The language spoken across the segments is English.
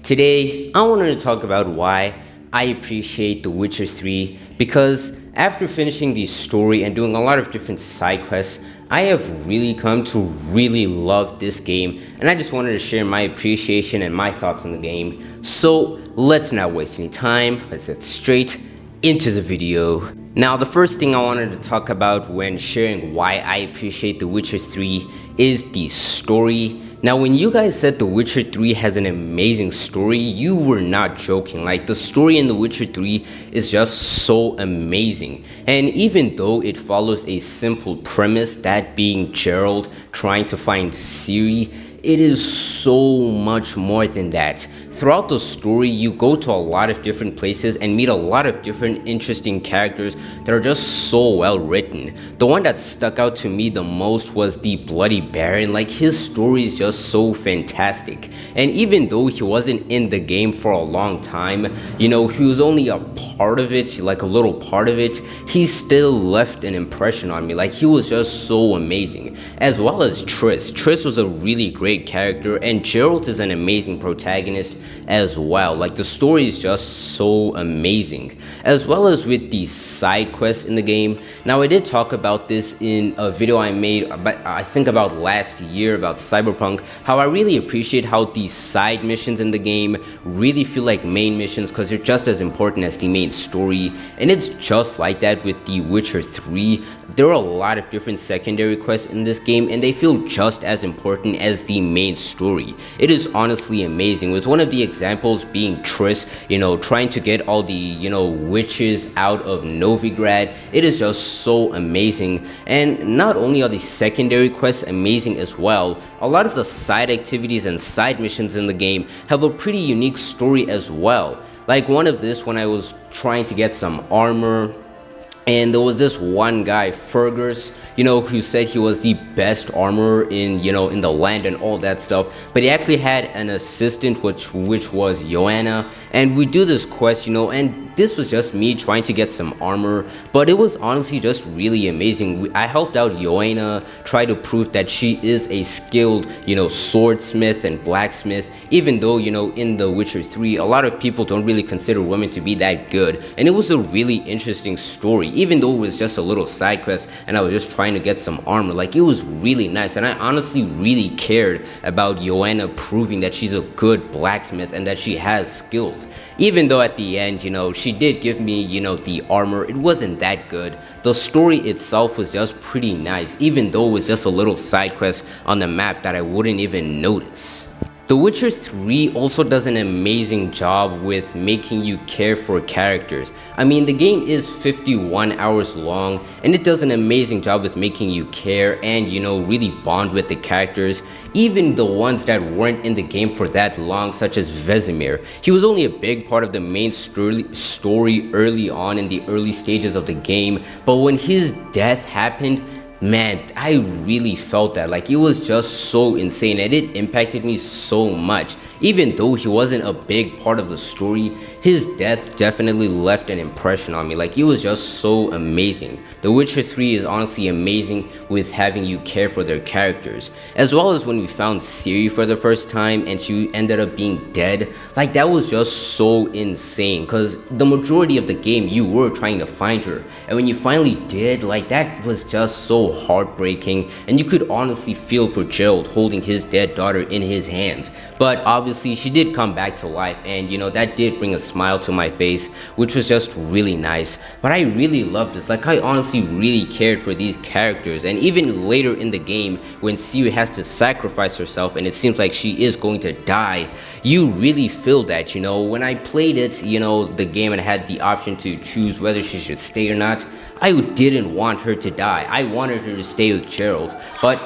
Today, I wanted to talk about why I appreciate The Witcher 3 because after finishing the story and doing a lot of different side quests, I have really come to really love this game, and I just wanted to share my appreciation and my thoughts on the game. So let's not waste any time, let's get straight into the video. Now, the first thing I wanted to talk about when sharing why I appreciate The Witcher 3 is the story. Now, when you guys said The Witcher 3 has an amazing story, you were not joking. Like, the story in The Witcher 3 is just so amazing. And even though it follows a simple premise, that being Geralt trying to find Ciri, it is so much more than that. Throughout the story, you go to a lot of different places and meet a lot of different interesting characters that are just so well written. The one that stuck out to me the most was the Bloody Baron. Like, his story is just so fantastic. And even though he wasn't in the game for a long time, he was only a part of it, like a little part of it, he still left an impression on me. Like, he was just so amazing. As well as Triss. Triss was a really great character, and Geralt is an amazing protagonist as well. Like, the story is just so amazing, as well as with the side quests in the game. Now, I did talk about this in a video I made I think about last year about Cyberpunk, how I really appreciate how the side missions in the game really feel like main missions because they're just as important as the main story. And it's just like that with The Witcher 3. There are a lot of different secondary quests in this game, and they feel just as important as the main story. It is honestly amazing, with one of the examples being Triss, trying to get all the, witches out of Novigrad. It is just so amazing. And not only are the secondary quests amazing as well, a lot of the side activities and side missions in the game have a pretty unique story as well. Like, one of this, when I was trying to get some armor, and there was this one guy, Fergus, who said he was the best armorer in the land and all that stuff. But he actually had an assistant, which was Joanna. And we do this quest, and this was just me trying to get some armor. But it was honestly just really amazing. I helped out Joanna, try to prove that she is a skilled, swordsmith and blacksmith. Even though, in The Witcher 3, a lot of people don't really consider women to be that good. And it was a really interesting story. Even though it was just a little side quest and I was just trying to get some armor, like, it was really nice. And I honestly really cared about Joanna proving that she's a good blacksmith and that she has skills. Even though at the end, she did give me, the armor, it wasn't that good. The story itself was just pretty nice, even though it was just a little side quest on the map that I wouldn't even notice. The Witcher 3 also does an amazing job with making you care for characters. I mean, the game is 51 hours long, and it does an amazing job with making you care and, really bond with the characters. Even the ones that weren't in the game for that long, such as Vesemir. He was only a big part of the main story early on in the early stages of the game, but when his death happened, man, I really felt that. Like, it was just so insane, and it impacted me so much. Even though he wasn't a big part of the story, his death definitely left an impression on me. Like, it was just so amazing. The Witcher 3 is honestly amazing with having you care for their characters. As well as when we found Ciri for the first time and she ended up being dead. Like, that was just so insane, because the majority of the game you were trying to find her. And when you finally did, like, that was just so heartbreaking. And you could honestly feel for Geralt holding his dead daughter in his hands. But obviously she did come back to life, and that did bring a smile to my face, which was just really nice. But I really loved this. Like, I honestly really cared for these characters. And even later in the game, when Ciri has to sacrifice herself and it seems like she is going to die, you really feel that. When I played it, the game, and I had the option to choose whether she should stay or not, I didn't want her to die. I wanted her to stay with Geralt. But,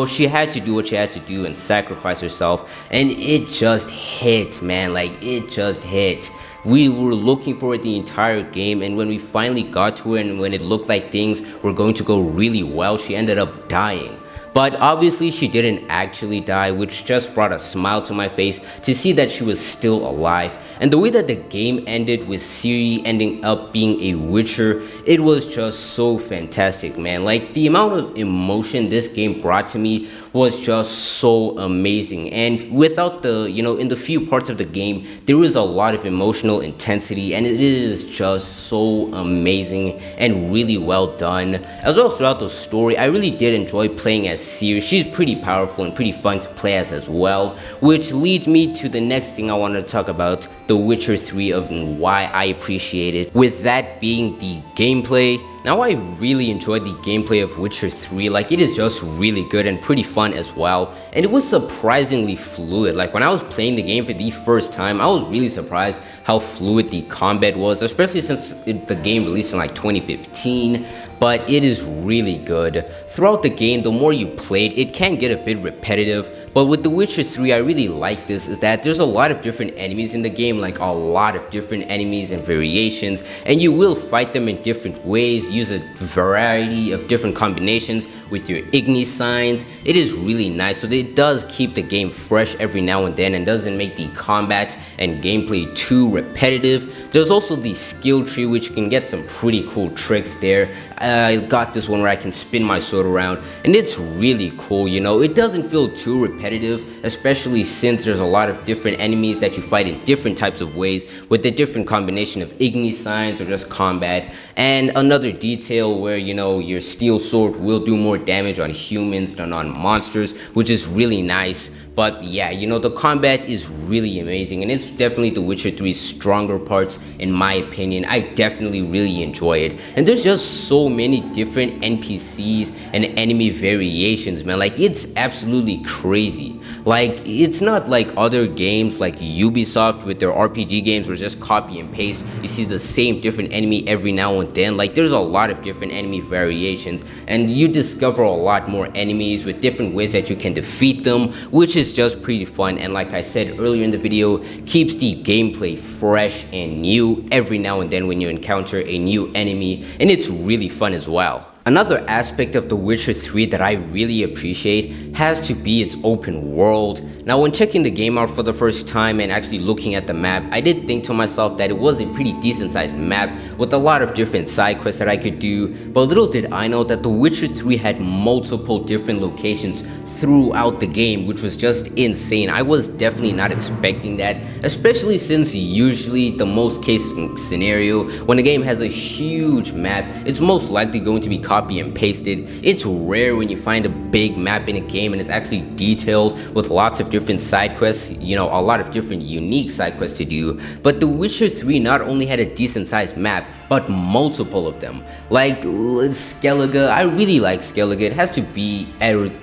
she had to do what she had to do and sacrifice herself. And it just hit, man. Like, it just hit. We were looking for it the entire game, and when we finally got to her and when it looked like things were going to go really well, she ended up dying. But obviously she didn't actually die, which just brought a smile to my face to see that she was still alive. And the way that the game ended with Ciri ending up being a Witcher, it was just so fantastic, man. Like, the amount of emotion this game brought to me was just so amazing. And without the, in the few parts of the game, there was a lot of emotional intensity, and it is just so amazing and really well done. As well as throughout the story, I really did enjoy playing as Ciri. She's pretty powerful and pretty fun to play as well, which leads me to the next thing I want to talk about, The Witcher 3 and why I appreciate it. With that being the gameplay. Now, I really enjoyed the gameplay of Witcher 3, like it is just really good and pretty fun as well, and it was surprisingly fluid. Like when I was playing the game for the first time, I was really surprised how fluid the combat was, especially since the game released in like 2015, but it is really good. Throughout the game, the more you played, it can get a bit repetitive, but with The Witcher 3, I really like this, is that there's a lot of different enemies in the game, like a lot of different enemies and variations, and you will fight them in different ways, use a variety of different combinations with your Igni signs. It is really nice, so it does keep the game fresh every now and then and doesn't make the combat and gameplay too repetitive. There's also the skill tree, which can get some pretty cool tricks there. I got this one where I can spin my sword around, and it's really cool. It doesn't feel too repetitive, especially since there's a lot of different enemies that you fight in different types of ways with the different combination of Igni signs or just combat. And another detail where your steel sword will do more damage on humans than on monsters, which is really nice. But yeah, the combat is really amazing, and it's definitely The Witcher 3's stronger parts in my opinion. I definitely really enjoy it, and there's just so many different NPCs and enemy variations, man. Like, it's absolutely crazy. Like, it's not like other games like Ubisoft with their RPG games where it's just copy and paste. You see the same different enemy every now and then. Like, there's a lot of different enemy variations, and you discover a lot more enemies with different ways that you can defeat them, which is just pretty fun. And like I said earlier in the video, keeps the gameplay fresh and new every now and then when you encounter a new enemy, and it's really fun as well. Another aspect of The Witcher 3 that I really appreciate has to be its open world. Now, when checking the game out for the first time and actually looking at the map, I did think to myself that it was a pretty decent sized map with a lot of different side quests that I could do, but little did I know that The Witcher 3 had multiple different locations throughout the game, which was just insane. I was definitely not expecting that, especially since usually the most case scenario, when a game has a huge map, it's most likely going to be copy and pasted. It's rare when you find a big map in a game and it's actually detailed with lots of different side quests, a lot of different unique side quests to do. But The Witcher 3 not only had a decent sized map, but multiple of them. Like Skellige, I really like Skellige. It has to be,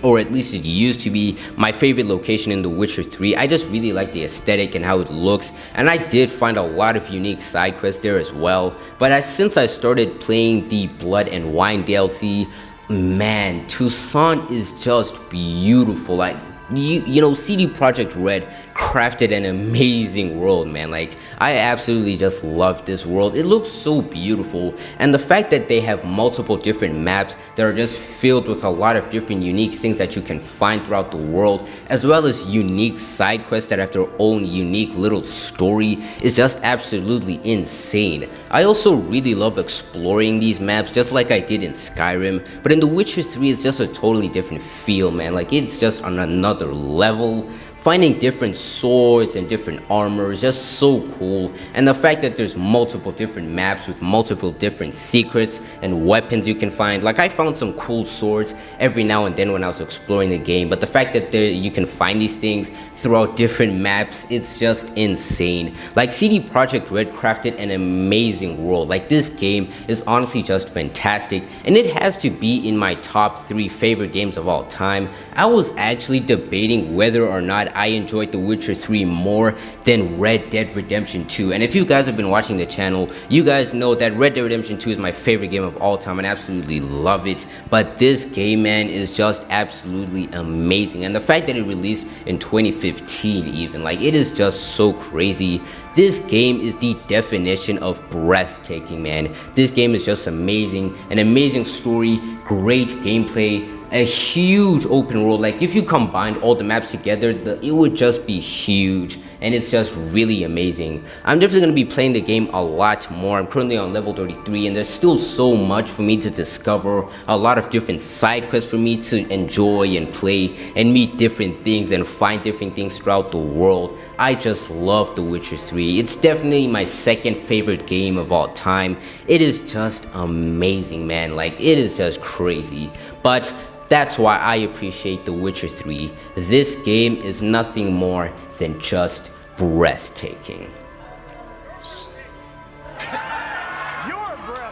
or at least it used to be, my favorite location in The Witcher 3. I just really like the aesthetic and how it looks, and I did find a lot of unique side quests there as well. But since I started playing the Blood and Wine DLC, man, Toussaint is just beautiful. Like, CD Projekt Red crafted an amazing world, man. Like, I absolutely just love this world. It looks so beautiful, and the fact that they have multiple different maps that are just filled with a lot of different unique things that you can find throughout the world, as well as unique side quests that have their own unique little story, is just absolutely insane. I also really love exploring these maps just like I did in Skyrim, but in The Witcher 3 it's just a totally different feel, man. Like, it's just on another level. Finding different swords and different armor is just so cool, and the fact that there's multiple different maps with multiple different secrets and weapons you can find. Like, I found some cool swords every now and then when I was exploring the game, but the fact that you can find these things throughout different maps, it's just insane. Like, CD Projekt Red crafted an amazing world. Like, this game is honestly just fantastic, and it has to be in my top 3 favorite games of all time. I was actually debating whether or not I enjoyed The Witcher 3 more than Red Dead Redemption 2. And if you guys have been watching the channel, you guys know that Red Dead Redemption 2 is my favorite game of all time and I absolutely love it. But this game, man, is just absolutely amazing. And the fact that it released in 2015 even, like, it is just so crazy. This game is the definition of breathtaking, man. This game is just amazing. An amazing story, great gameplay, a huge open world. Like if you combined all the maps together, it would just be huge, and it's just really amazing. I'm definitely going to be playing the game a lot more. I'm currently on level 33, and there's still so much for me to discover, a lot of different side quests for me to enjoy and play and meet different things and find different things throughout the world. I just love The Witcher 3. It's definitely my second favorite game of all time. It is just amazing, man. Like, it is just crazy. But that's why I appreciate The Witcher 3. This game is nothing more than just breathtaking.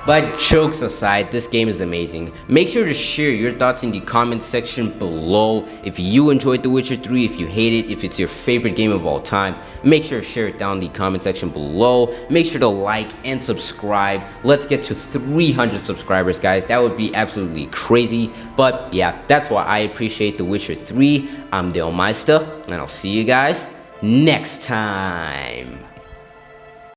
But jokes aside, this game is amazing. Make sure to share your thoughts in the comment section below. If you enjoyed The Witcher 3, if you hate it, if it's your favorite game of all time, make sure to share it down in the comment section below. Make sure to like and subscribe. Let's get to 300 subscribers, guys. That would be absolutely crazy. But yeah, that's why I appreciate The Witcher 3. I'm Dale Meister, and I'll see you guys next time.